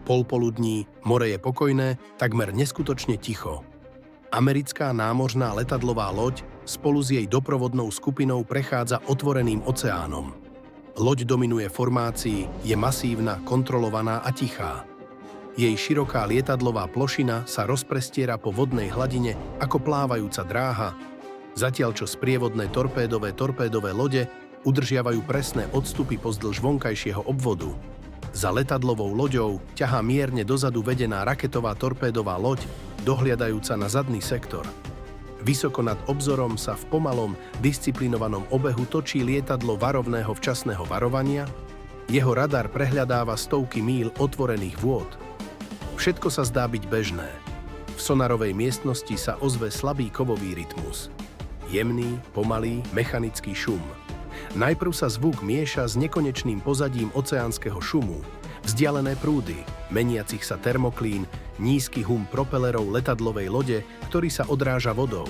Polpoludní, more je pokojné, takmer neskutočne ticho. Americká námorná letadlová loď spolu s jej doprovodnou skupinou prechádza otvoreným oceánom. Loď dominuje formácii, je masívna, kontrolovaná a tichá. Jej široká lietadlová plošina sa rozprestiera po vodnej hladine ako plávajúca dráha, zatiaľ čo sprievodné torpédové lode udržiavajú presné odstupy pozdĺž vonkajšieho obvodu. Za letadlovou loďou ťahá mierne dozadu vedená raketová torpédová loď, dohliadajúca na zadný sektor. Vysoko nad obzorom sa v pomalom, disciplinovanom obehu točí lietadlo varovného včasného varovania, jeho radar prehľadáva stovky míľ otvorených vôd. Všetko sa zdá byť bežné. V sonarovej miestnosti sa ozve slabý kovový rytmus. Jemný, pomalý, mechanický šum. Najprv sa zvuk mieša s nekonečným pozadím oceánskeho šumu, vzdialené prúdy, meniacich sa termoklín, nízky hum propelerov letadlovej lode, ktorý sa odráža vodou.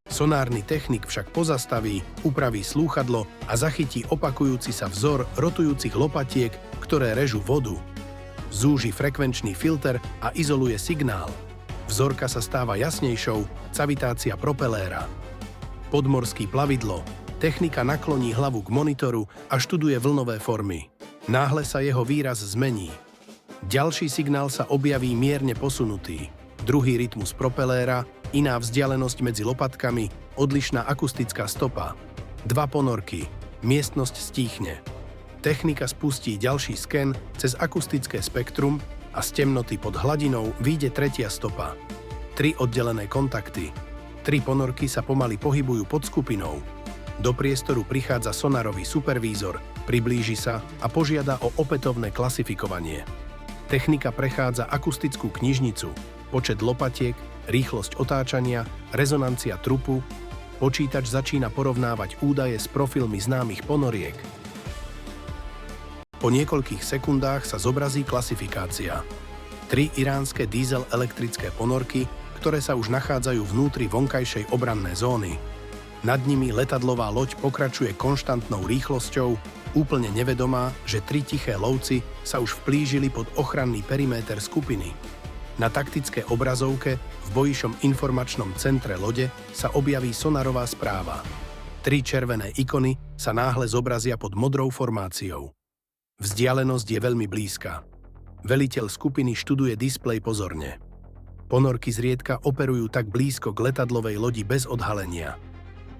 Sonárny technik však pozastaví, upraví slúchadlo a zachytí opakujúci sa vzor rotujúcich lopatiek, ktoré režu vodu. Zúži frekvenčný filter a izoluje signál. Vzorka sa stáva jasnejšou, cavitácia propeléra. Podmorský plavidlo. Technika nakloní hlavu k monitoru a študuje vlnové formy. Náhle sa jeho výraz zmení. Ďalší signál sa objaví mierne posunutý. Druhý rytmus propeléra, iná vzdialenosť medzi lopatkami, odlišná akustická stopa. 2 ponorky. Miestnosť stíchne. Technika spustí ďalší sken cez akustické spektrum a z temnoty pod hladinou vyjde tretia stopa. 3 oddelené kontakty. 3 ponorky sa pomaly pohybujú pod skupinou. Do priestoru prichádza sonarový supervízor, priblíži sa a požiada o opätovné klasifikovanie. Technika prechádza akustickú knižnicu, počet lopatiek, rýchlosť otáčania, rezonancia trupu. Počítač začína porovnávať údaje s profilmi známych ponoriek. Po niekoľkých sekundách sa zobrazí klasifikácia. 3 iránske diesel-elektrické ponorky, ktoré sa už nachádzajú vnútri vonkajšej obrannej zóny. Nad nimi letadlová loď pokračuje konštantnou rýchlosťou, úplne nevedomá, že 3 tiché lovci sa už vplížili pod ochranný periméter skupiny. Na taktické obrazovke v bojišom informačnom centre lode sa objaví sonarová správa. 3 červené ikony sa náhle zobrazia pod modrou formáciou. Vzdialenosť je veľmi blízka. Veliteľ skupiny študuje displej pozorne. Ponorky zriedka operujú tak blízko k letadlovej lodi bez odhalenia.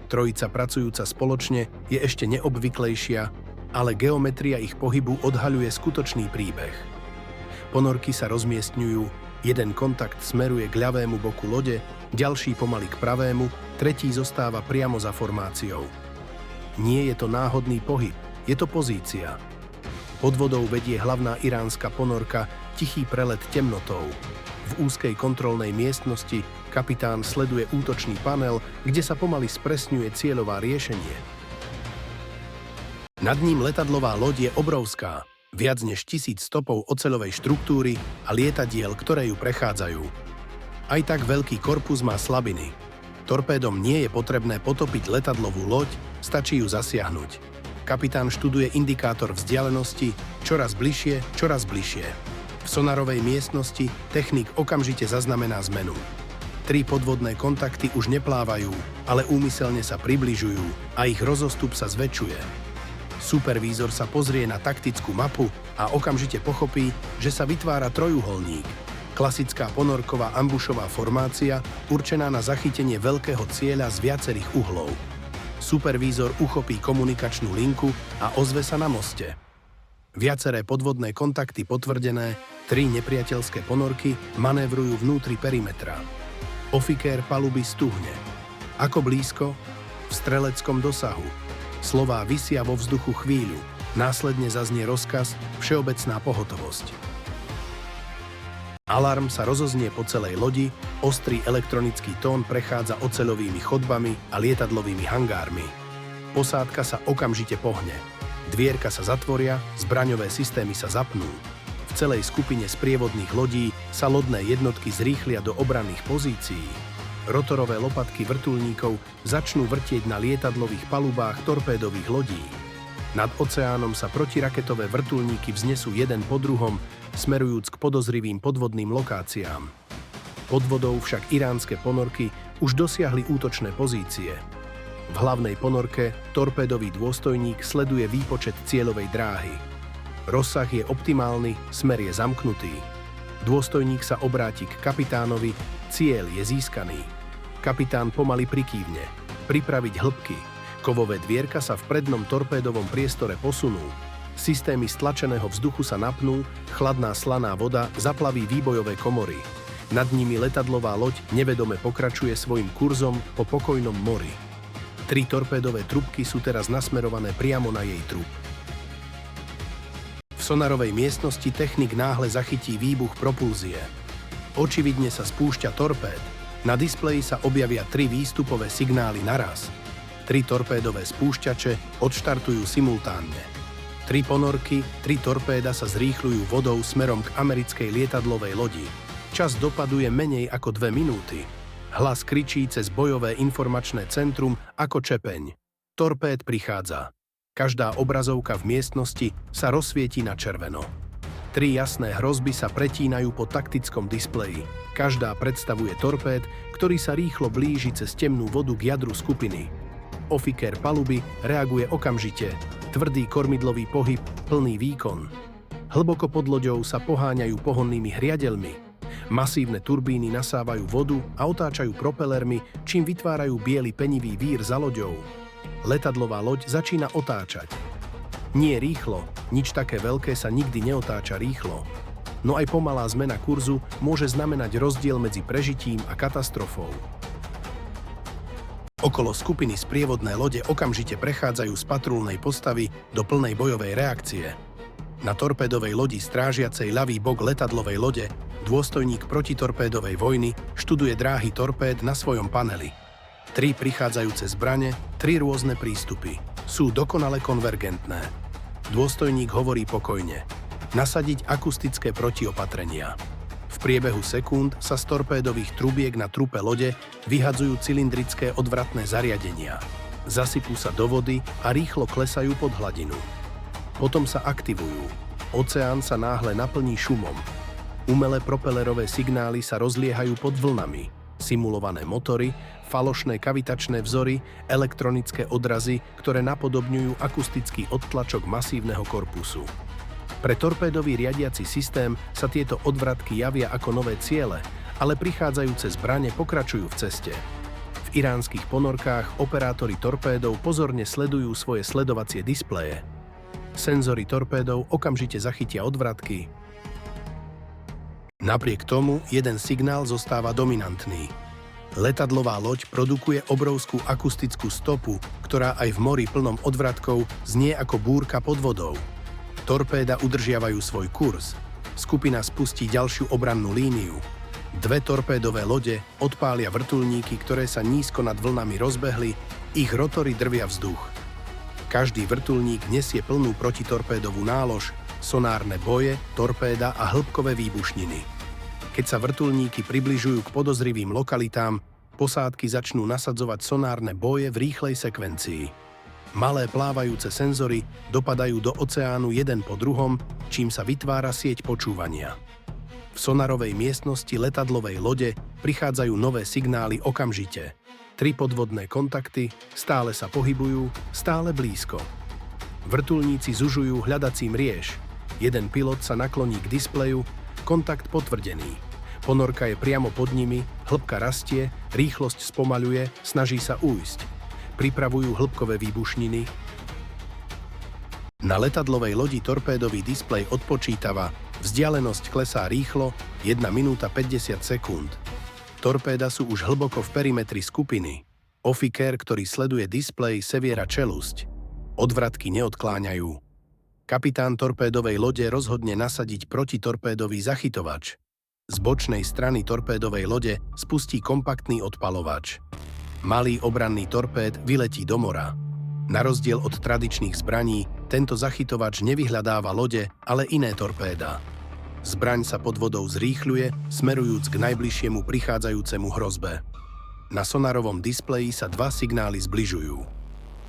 Trojica pracujúca spoločne je ešte neobvyklejšia, ale geometria ich pohybu odhaľuje skutočný príbeh. Ponorky sa rozmiestňujú, jeden kontakt smeruje k ľavému boku lode, ďalší pomaly k pravému, tretí zostáva priamo za formáciou. Nie je to náhodný pohyb, je to pozícia. Pod vodou vedie hlavná iránska ponorka tichý prelet temnotou. V úzkej kontrolnej miestnosti kapitán sleduje útočný panel, kde sa pomaly spresňuje cieľová riešenie. Nad ním letadlová loď je obrovská, viac než 1000 stopov oceľovej štruktúry a lietadiel, ktoré ju prechádzajú. Aj tak veľký korpus má slabiny. Torpédom nie je potrebné potopiť letadlovú loď, stačí ju zasiahnuť. Kapitán študuje indikátor vzdialenosti, čoraz bližšie. V sonarovej miestnosti technik okamžite zaznamená zmenu. 3 podvodné kontakty už neplávajú, ale úmyselne sa približujú a ich rozostup sa zväčšuje. Supervízor sa pozrie na taktickú mapu a okamžite pochopí, že sa vytvára trojuholník. Klasická ponorková ambušová formácia určená na zachytenie veľkého cieľa z viacerých uhlov. Supervízor uchopí komunikačnú linku a ozve sa na moste. Viaceré podvodné kontakty potvrdené, 3 nepriateľské ponorky manévrujú vnútri perimetra. Ofikér paluby stuhne. Ako blízko? V streleckom dosahu. Slová visia vo vzduchu chvíľu. Následne zaznie rozkaz všeobecná pohotovosť. Alarm sa rozoznie po celej lodi, ostrý elektronický tón prechádza oceľovými chodbami a lietadlovými hangármi. Posádka sa okamžite pohne. Dvierka sa zatvoria, zbraňové systémy sa zapnú. V celej skupine sprievodných lodí sa lodné jednotky zrýchlia do obranných pozícií. Rotorové lopatky vrtuľníkov začnú vrtieť na lietadlových palubách torpédových lodí. Nad oceánom sa protiraketové vrtuľníky vznesú jeden po druhom, smerujúc k podozrivým podvodným lokáciám. Pod vodou však iránske ponorky už dosiahli útočné pozície. V hlavnej ponorke torpédový dôstojník sleduje výpočet cieľovej dráhy. Rozsah je optimálny, smer je zamknutý. Dôstojník sa obráti k kapitánovi, cieľ je získaný. Kapitán pomaly prikývne. Pripraviť hĺbky. Kovové dvierka sa v prednom torpédovom priestore posunú. Systémy stlačeného vzduchu sa napnú, chladná slaná voda zaplaví výbojové komory. Nad nimi letadlová loď nevedome pokračuje svojim kurzom po pokojnom mori. 3 torpédové trubky sú teraz nasmerované priamo na jej trup. V sonarovej miestnosti technik náhle zachytí výbuch propulzie. Očividne sa spúšťa torpéd. Na displeji sa objavia 3 výstupové signály naraz. 3 torpédové spúšťače odštartujú simultánne. 3 ponorky, 3 torpéda sa zrýchľujú vodou smerom k americkej lietadlovej lodi. Čas dopadu je menej ako 2 minúty. Hlas kričí cez bojové informačné centrum ako čepeň. Torpéd prichádza. Každá obrazovka v miestnosti sa rozsvietí na červeno. 3 jasné hrozby sa pretínajú po taktickom displeji. Každá predstavuje torpéd, ktorý sa rýchlo blíži cez temnú vodu k jadru skupiny. Ofikér paluby reaguje okamžite. Tvrdý kormidlový pohyb, plný výkon. Hlboko pod loďou sa poháňajú pohonnými hriadeľmi. Masívne turbíny nasávajú vodu a otáčajú propelermi, čím vytvárajú biely penivý vír za loďou. Letadlová loď začína otáčať. Nie rýchlo, nič také veľké sa nikdy neotáča rýchlo. No aj pomalá zmena kurzu môže znamenať rozdiel medzi prežitím a katastrofou. Okolo skupiny sprievodné lode okamžite prechádzajú z patrulnej postavy do plnej bojovej reakcie. Na torpédovej lodi strážiacej ľavý bok letadlovej lode dôstojník protitorpédovej vojny študuje dráhy torpéd na svojom paneli. 3 prichádzajúce zbrane, 3 rôzne prístupy. Sú dokonale konvergentné. Dôstojník hovorí pokojne. Nasadiť akustické protiopatrenia. V priebehu sekúnd sa z torpédových trubiek na trupe lode vyhadzujú cylindrické odvratné zariadenia. Zasypú sa do vody a rýchlo klesajú pod hladinu. Potom sa aktivujú. Oceán sa náhle naplní šumom. Umelé propelerové signály sa rozliehajú pod vlnami. Simulované motory, falošné kavitačné vzory, elektronické odrazy, ktoré napodobňujú akustický odtlačok masívneho korpusu. Pre torpédový riadiaci systém sa tieto odvratky javia ako nové ciele, ale prichádzajúce zbrane pokračujú v ceste. V iránskych ponorkách operátori torpédov pozorne sledujú svoje sledovacie displeje. Senzory torpédov okamžite zachytia odvratky. Napriek tomu jeden signál zostáva dominantný. Letadlová loď produkuje obrovskú akustickú stopu, ktorá aj v mori plnom odvratkov znie ako búrka pod vodou. Torpéda udržiavajú svoj kurz. Skupina spustí ďalšiu obrannú líniu. 2 torpédové lode odpália vrtuľníky, ktoré sa nízko nad vlnami rozbehli, ich rotory drvia vzduch. Každý vrtuľník nesie plnú protitorpédovú nálož, sonárne boje, torpéda a hĺbkové výbušniny. Keď sa vrtuľníky približujú k podozrivým lokalitám, posádky začnú nasadzovať sonárne boje v rýchlej sekvencii. Malé plávajúce senzory dopadajú do oceánu jeden po druhom, čím sa vytvára sieť počúvania. V sonarovej miestnosti letadlovej lode prichádzajú nové signály okamžite. 3 podvodné kontakty stále sa pohybujú, stále blízko. Vrtuľníci zužujú hľadacím riež. Jeden pilot sa nakloní k displeju, kontakt potvrdený. Ponorka je priamo pod nimi, hĺbka rastie, rýchlosť spomaľuje, snaží sa ujsť. Pripravujú hĺbkové výbušniny. Na letadlovej lodi torpédový displej odpočítava, vzdialenosť klesá rýchlo, 1 minúta 50 sekúnd. Torpéda sú už hlboko v perimetri skupiny. Ofikér, ktorý sleduje displej, seviera čelusť. Odvratky neodkláňajú. Kapitán torpédovej lode rozhodne nasadiť protitorpédový zachytovač. Z bočnej strany torpédovej lode spustí kompaktný odpalovač. Malý obranný torpéd vyletí do mora. Na rozdiel od tradičných zbraní, tento zachytovač nevyhľadáva lode, ale iné torpéda. Zbraň sa pod vodou zrýchľuje, smerujúc k najbližšiemu prichádzajúcemu hrozbe. Na sonarovom displeji sa 2 signály zbližujú.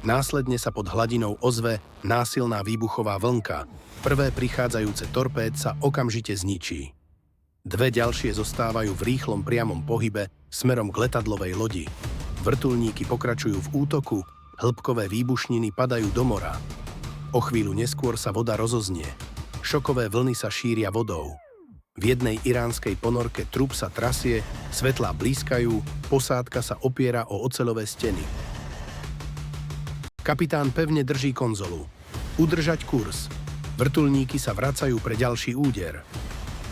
Následne sa pod hladinou ozve násilná výbuchová vlnka. Prvé prichádzajúce torpéd sa okamžite zničí. Dve ďalšie zostávajú v rýchlom priamom pohybe smerom k letadlovej lodi. Vrtuľníky pokračujú v útoku, hĺbkové výbušniny padajú do mora. O chvíľu neskôr sa voda rozoznie. Šokové vlny sa šíria vodou. V jednej iránskej ponorke trup sa trasie, svetlá blízkajú, posádka sa opiera o oceľové steny. Kapitán pevne drží konzolu. Udržať kurz. Vrtuľníky sa vracajú pre ďalší úder.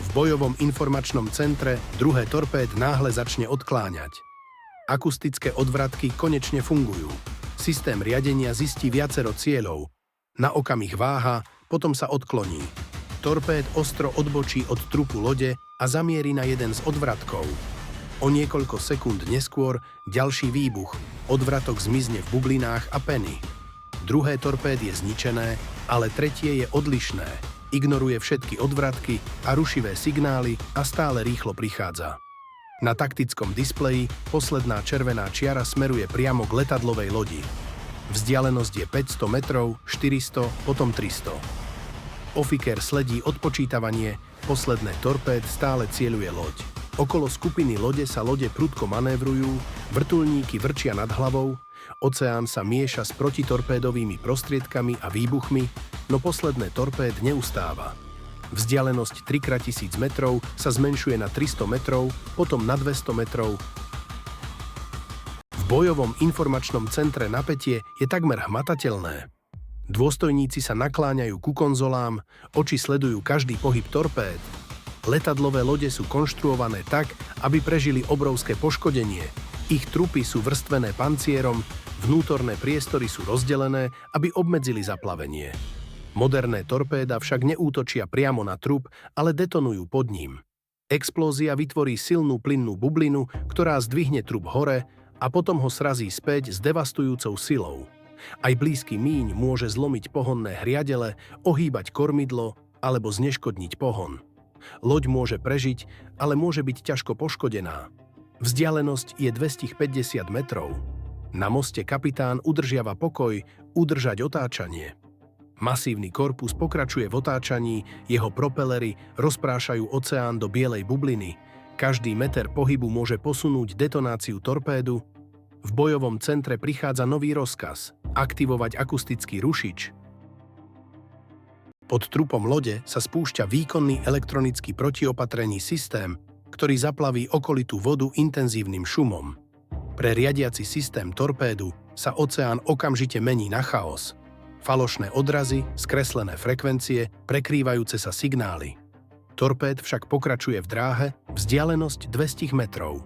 V bojovom informačnom centre druhé torpéd náhle začne odkláňať. Akustické odvratky konečne fungujú. Systém riadenia zistí viacero cieľov. Na okamih váha, potom sa odkloní. Torpéd ostro odbočí od trupu lode a zamierí na jeden z odvratkov. O niekoľko sekúnd neskôr ďalší výbuch. Odvratok zmizne v bublinách a peny. Druhé torpéd je zničené, ale tretie je odlišné. Ignoruje všetky odvratky a rušivé signály a stále rýchlo prichádza. Na taktickom displeji posledná červená čiara smeruje priamo k letadlovej lodi. Vzdialenosť je 500 metrov, 400, potom 300. Ofikér sledí odpočítavanie, posledné torpéd stále cieľuje loď. Okolo skupiny lode sa lode prudko manévrujú, vrtuľníky vrčia nad hlavou, oceán sa mieša s protitorpédovými prostriedkami a výbuchmi, no posledné torpéd neustáva. Vzdialenosť 3x1000 metrov sa zmenšuje na 300 metrov, potom na 200 metrov. V bojovom informačnom centre napätie je takmer hmatateľné. Dôstojníci sa nakláňajú ku konzolám, oči sledujú každý pohyb torpéd. Letadlové lode sú konštruované tak, aby prežili obrovské poškodenie. Ich trupy sú vrstvené pancierom, vnútorné priestory sú rozdelené, aby obmedzili zaplavenie. Moderné torpéda však neútočia priamo na trup, ale detonujú pod ním. Explózia vytvorí silnú plynnú bublinu, ktorá zdvihne trup hore a potom ho srazí späť s devastujúcou silou. Aj blízky míň môže zlomiť pohonné hriadele, ohýbať kormidlo alebo zneškodniť pohon. Loď môže prežiť, ale môže byť ťažko poškodená. Vzdialenosť je 250 metrov. Na moste kapitán udržiava pokoj, udržať otáčanie. Masívny korpus pokračuje v otáčaní, jeho propelery rozprášajú oceán do bielej bubliny. Každý meter pohybu môže posunúť detonáciu torpédu. V bojovom centre prichádza nový rozkaz – aktivovať akustický rušič. Pod trupom lode sa spúšťa výkonný elektronický protiopatrení systém, ktorý zaplaví okolitú vodu intenzívnym šumom. Pre riadiaci systém torpédu sa oceán okamžite mení na chaos. Falošné odrazy, skreslené frekvencie, prekrývajúce sa signály. Torpéd však pokračuje v dráhe, vzdialenosť 200 metrov.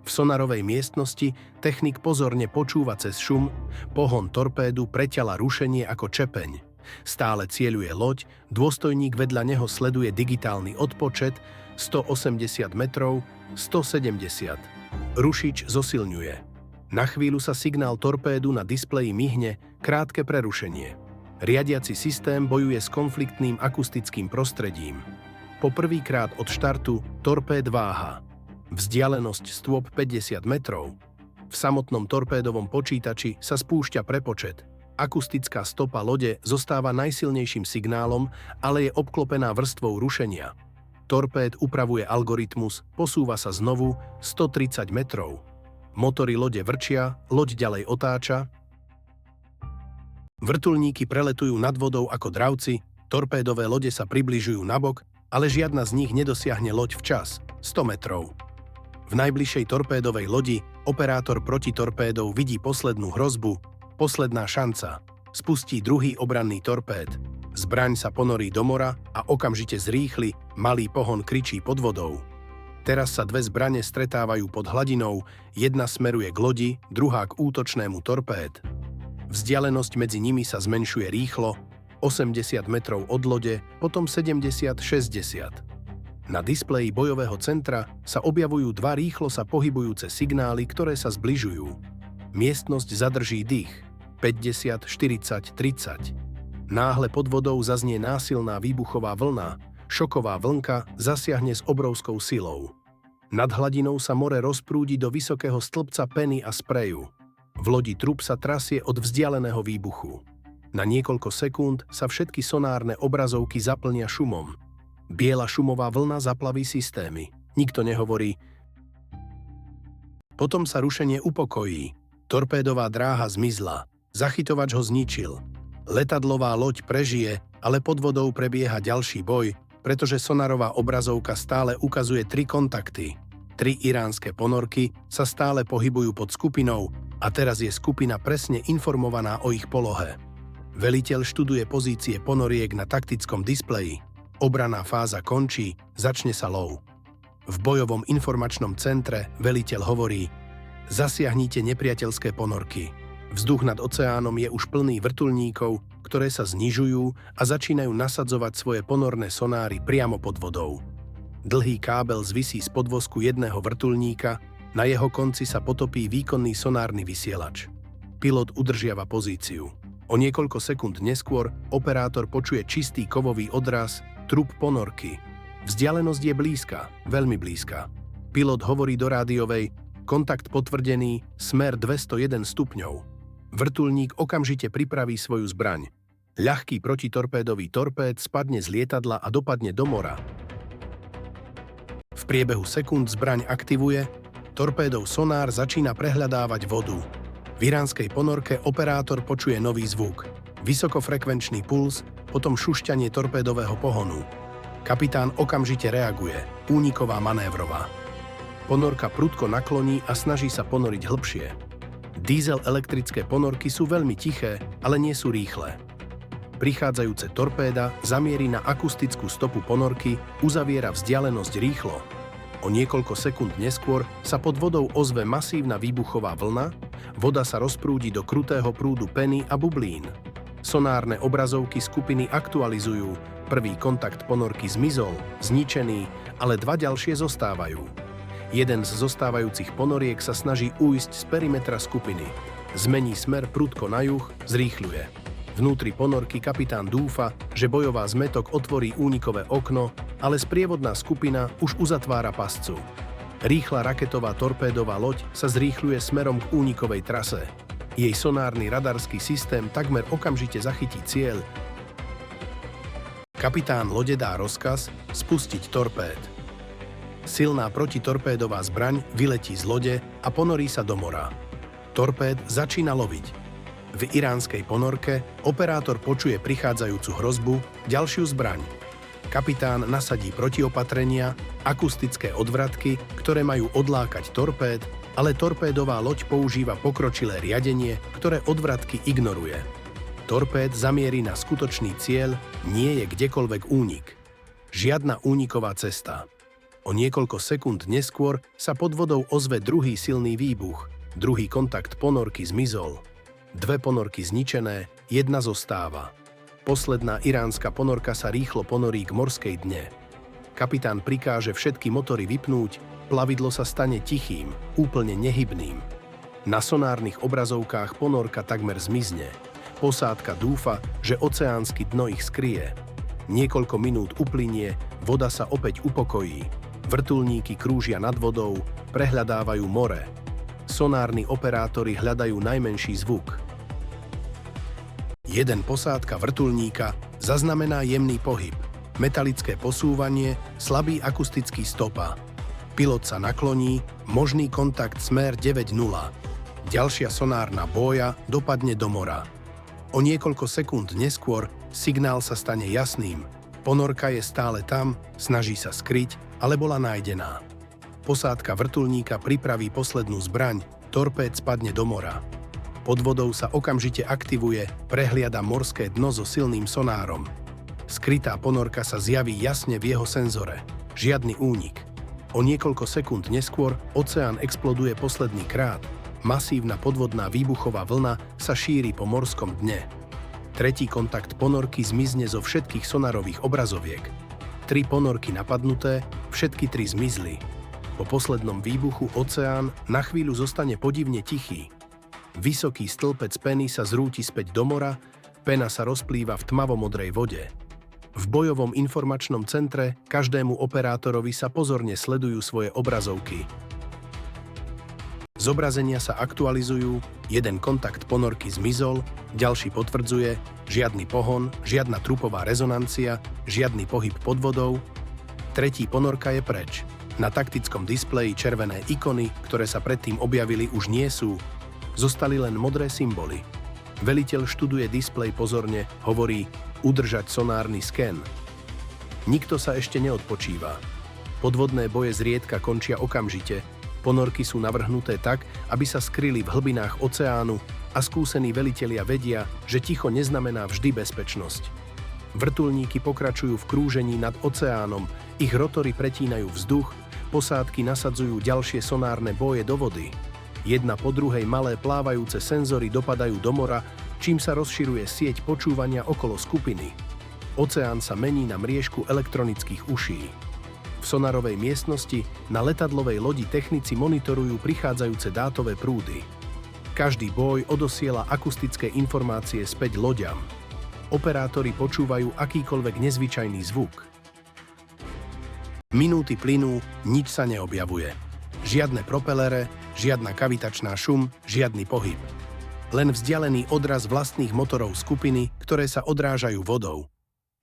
V sonarovej miestnosti technik pozorne počúva cez šum, pohon torpédu preťala rušenie ako čepeň. Stále cieľuje loď, dôstojník vedľa neho sleduje digitálny odpočet 180 metrov, 170. Rušič zosilňuje. Na chvíľu sa signál torpédu na displeji mihne, krátke prerušenie. Riadiaci systém bojuje s konfliktným akustickým prostredím. Po prvýkrát od štartu torpéd váha. Vzdialenosť stôp 50 metrov. V samotnom torpédovom počítači sa spúšťa prepočet. Akustická stopa lode zostáva najsilnejším signálom, ale je obklopená vrstvou rušenia. Torpéd upravuje algoritmus, posúva sa znovu 130 metrov. Motory lode vrčia, loď ďalej otáča. Vrtuľníky preletujú nad vodou ako dravci, torpédové lode sa približujú nabok, ale žiadna z nich nedosiahne loď včas, 100 metrov. V najbližšej torpédovej lodi operátor protitorpédov vidí poslednú hrozbu, posledná šanca. Spustí druhý obranný torpéd. Zbraň sa ponorí do mora a okamžite zrýchli, malý pohon kričí pod vodou. Teraz sa dve zbrane stretávajú pod hladinou, jedna smeruje k lodi, druhá k útočnému torpéd. Vzdialenosť medzi nimi sa zmenšuje rýchlo, 80 metrov od lode, potom 70-60. Na displeji bojového centra sa objavujú dva rýchlo sa pohybujúce signály, ktoré sa zbližujú. Miestnosť zadrží dých. 50, 40, 30. Náhle pod vodou zaznie násilná výbuchová vlna. Šoková vlnka zasiahne s obrovskou silou. Nad hladinou sa more rozprúdi do vysokého stĺpca peny a spreju. V lodi trup sa trasie od vzdialeného výbuchu. Na niekoľko sekúnd sa všetky sonárne obrazovky zaplnia šumom. Biela šumová vlna zaplaví systémy. Nikto nehovorí. Potom sa rušenie upokojí. Torpédová dráha zmizla. Zachytovač ho zničil. Letadlová loď prežije, ale pod vodou prebieha ďalší boj, pretože sonarová obrazovka stále ukazuje 3 kontakty. 3 iránske ponorky sa stále pohybujú pod skupinou a teraz je skupina presne informovaná o ich polohe. Veliteľ študuje pozície ponoriek na taktickom displeji. Obranná fáza končí, začne sa lov. V bojovom informačnom centre veliteľ hovorí: zasiahnite nepriateľské ponorky. Vzduch nad oceánom je už plný vrtuľníkov, ktoré sa znižujú a začínajú nasadzovať svoje ponorné sonáry priamo pod vodou. Dlhý kábel zvisí z podvozku jedného vrtuľníka, na jeho konci sa potopí výkonný sonárny vysielač. Pilot udržiava pozíciu. O niekoľko sekúnd neskôr operátor počuje čistý kovový odraz, trup ponorky. Vzdialenosť je blízka, veľmi blízka. Pilot hovorí do rádiovej: kontakt potvrdený, smer 201 stupňov. Vrtuľník okamžite pripraví svoju zbraň. Ľahký protitorpédový torpéd spadne z lietadla a dopadne do mora. V priebehu sekúnd zbraň aktivuje, torpédov sonár začína prehľadávať vodu. V iránskej ponorke operátor počuje nový zvuk. Vysokofrekvenčný puls, potom šušťanie torpédového pohonu. Kapitán okamžite reaguje. Úniková manévrová. Ponorka prudko nakloní a snaží sa ponoriť hlbšie. Diesel-elektrické ponorky sú veľmi tiché, ale nie sú rýchle. Prichádzajúce torpéda zamierí na akustickú stopu ponorky, uzaviera vzdialenosť rýchlo. O niekoľko sekúnd neskôr sa pod vodou ozve masívna výbuchová vlna, voda sa rozprúdi do krutého prúdu peny a bublín. Sonárne obrazovky skupiny aktualizujú, prvý kontakt ponorky zmizol, zničený, ale 2 ďalšie zostávajú. Jeden z zostávajúcich ponoriek sa snaží újsť z perimetra skupiny. Zmení smer prudko na juh, zrýchľuje. Vnútri ponorky kapitán dúfa, že bojová zmätok otvorí únikové okno, ale sprievodná skupina už uzatvára pascu. Rýchla raketová torpédová loď sa zrýchľuje smerom k únikovej trase. Jej sonárny radarský systém takmer okamžite zachytí cieľ. Kapitán lode dá rozkaz spustiť torpéd. Silná protitorpédová zbraň vyletí z lode a ponorí sa do mora. Torpéd začína loviť. V iránskej ponorke operátor počuje prichádzajúcu hrozbu, ďalšiu zbraň. Kapitán nasadí protiopatrenia, akustické odvratky, ktoré majú odlákať torpéd, ale torpédová loď používa pokročilé riadenie, ktoré odvratky ignoruje. Torpéd zamierí na skutočný cieľ, nie je kdekoľvek únik. Žiadna úniková cesta. O niekoľko sekúnd neskôr sa pod vodou ozve druhý silný výbuch. Druhý kontakt ponorky zmizol. 2 ponorky zničené, 1 zostáva. Posledná iránska ponorka sa rýchlo ponorí k morskej dne. Kapitán prikáže všetky motory vypnúť, plavidlo sa stane tichým, úplne nehybným. Na sonárnych obrazovkách ponorka takmer zmizne. Posádka dúfa, že oceánsky dno ich skryje. Niekoľko minút uplynie, voda sa opäť upokojí. Vrtuľníky krúžia nad vodou, prehľadávajú more. Sonárni operátori hľadajú najmenší zvuk. Jeden posádka vrtuľníka zaznamená jemný pohyb, metalické posúvanie, slabý akustický stopa. Pilot sa nakloní, možný kontakt smer 9.0. Ďalšia sonárna bója dopadne do mora. O niekoľko sekúnd neskôr signál sa stane jasným. Ponorka je stále tam, snaží sa skryť, ale bola nájdená. Posádka vrtuľníka pripraví poslednú zbraň, torpéd spadne do mora. Pod vodou sa okamžite aktivuje, prehliada morské dno so silným sonárom. Skrytá ponorka sa zjaví jasne v jeho senzore. Žiadny únik. O niekoľko sekúnd neskôr oceán exploduje posledný krát. Masívna podvodná výbuchová vlna sa šíri po morskom dne. Tretí kontakt ponorky zmizne zo všetkých sonarových obrazoviek. 3 ponorky napadnuté, všetky 3 zmizli. Po poslednom výbuchu oceán na chvíľu zostane podivne tichý. Vysoký stĺpec peny sa zrúti späť do mora, pena sa rozplýva v tmavomodrej vode. V bojovom informačnom centre každému operátorovi sa pozorne sledujú svoje obrazovky. Zobrazenia sa aktualizujú, jeden kontakt ponorky zmizol, ďalší potvrdzuje, žiadny pohon, žiadna trupová rezonancia, žiadny pohyb pod vodou. Tretí ponorka je preč. Na taktickom displeji červené ikony, ktoré sa predtým objavili, už nie sú. Zostali len modré symboly. Veliteľ študuje displej pozorne, hovorí udržať sonárny sken. Nikto sa ešte neodpočíva. Podvodné boje zriedka končia okamžite. Ponorky sú navrhnuté tak, aby sa skryli v hlbinách oceánu a skúsení velitelia vedia, že ticho neznamená vždy bezpečnosť. Vrtuľníky pokračujú v krúžení nad oceánom, ich rotory pretínajú vzduch, posádky nasadzujú ďalšie sonárne boje do vody. Jedna po druhej malé plávajúce senzory dopadajú do mora, čím sa rozširuje sieť počúvania okolo skupiny. Oceán sa mení na mriežku elektronických uší. V sonarovej miestnosti na letadlovej lodi technici monitorujú prichádzajúce dátové prúdy. Každý boj odosiela akustické informácie späť loďam. Operátori počúvajú akýkoľvek nezvyčajný zvuk. Minúty plynú, nič sa neobjavuje. Žiadne propelere, žiadna kavitačná šum, žiadny pohyb. Len vzdialený odraz vlastných motorov skupiny, ktoré sa odrážajú vodou.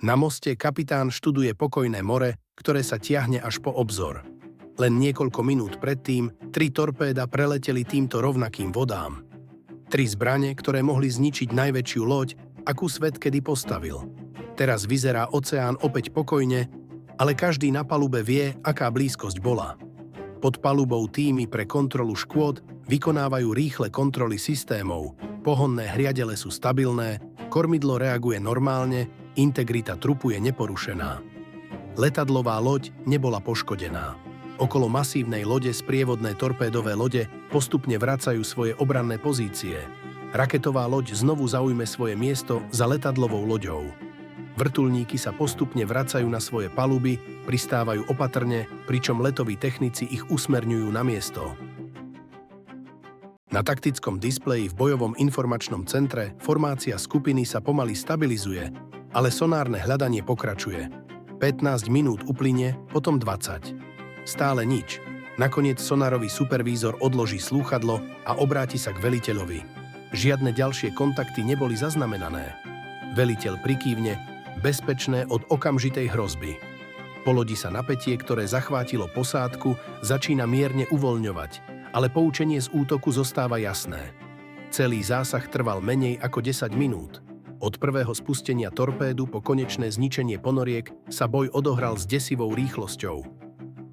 Na moste kapitán študuje pokojné more, ktoré sa tiahne až po obzor. Len niekoľko minút predtým 3 torpéda preleteli týmto rovnakým vodám. 3 zbrane, ktoré mohli zničiť najväčšiu loď, akú svet kedy postavil. Teraz vyzerá oceán opäť pokojne, ale každý na palube vie, aká blízkosť bola. Pod palubou týmy pre kontrolu škôd vykonávajú rýchle kontroly systémov, pohonné hriadele sú stabilné, kormidlo reaguje normálne, integrita trupu je neporušená. Letadlová loď nebola poškodená. Okolo masívnej lode sprievodné torpédové lode postupne vracajú svoje obranné pozície. Raketová loď znovu zaujme svoje miesto za letadlovou loďou. Vrtuľníky sa postupne vracajú na svoje paluby, pristávajú opatrne, pričom letoví technici ich usmerňujú na miesto. Na taktickom displeji v bojovom informačnom centre formácia skupiny sa pomaly stabilizuje, ale sonárne hľadanie pokračuje. 15 minút uplynie, potom 20. Stále nič. Nakoniec sonárový supervízor odloží slúchadlo a obráti sa k veliteľovi. Žiadne ďalšie kontakty neboli zaznamenané. Veliteľ prikývne, bezpečné od okamžitej hrozby. Po lodi sa napätie, ktoré zachvátilo posádku, začína mierne uvoľňovať, ale poučenie z útoku zostáva jasné. Celý zásah trval menej ako 10 minút. Od prvého spustenia torpédu po konečné zničenie ponoriek sa boj odohral s desivou rýchlosťou.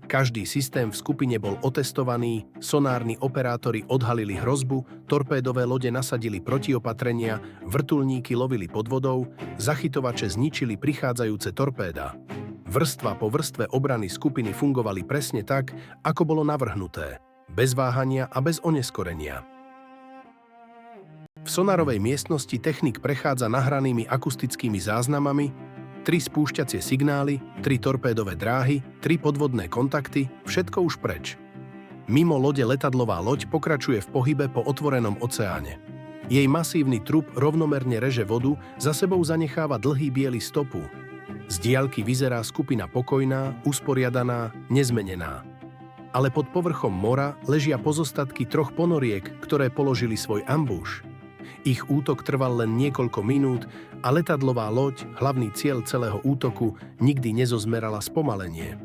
Každý systém v skupine bol otestovaný, sonárni operátori odhalili hrozbu, torpédové lode nasadili protiopatrenia, vrtuľníky lovili pod vodou, zachytovače zničili prichádzajúce torpéda. Vrstva po vrstve obrany skupiny fungovali presne tak, ako bolo navrhnuté, bez váhania a bez oneskorenia. V sonárovej miestnosti technik prechádza nahranými akustickými záznamami, 3 spúšťacie signály, 3 torpédové dráhy, 3 podvodné kontakty, všetko už preč. Mimo lode letadlová loď pokračuje v pohybe po otvorenom oceáne. Jej masívny trup rovnomerne reže vodu, za sebou zanecháva dlhý biely stopu. Z diaľky vyzerá skupina pokojná, usporiadaná, nezmenená. Ale pod povrchom mora ležia pozostatky 3 ponoriek, ktoré položili svoj ambuš. Ich útok trval len niekoľko minút a letadlová loď, hlavný cieľ celého útoku, nikdy nezozmerala spomalenie.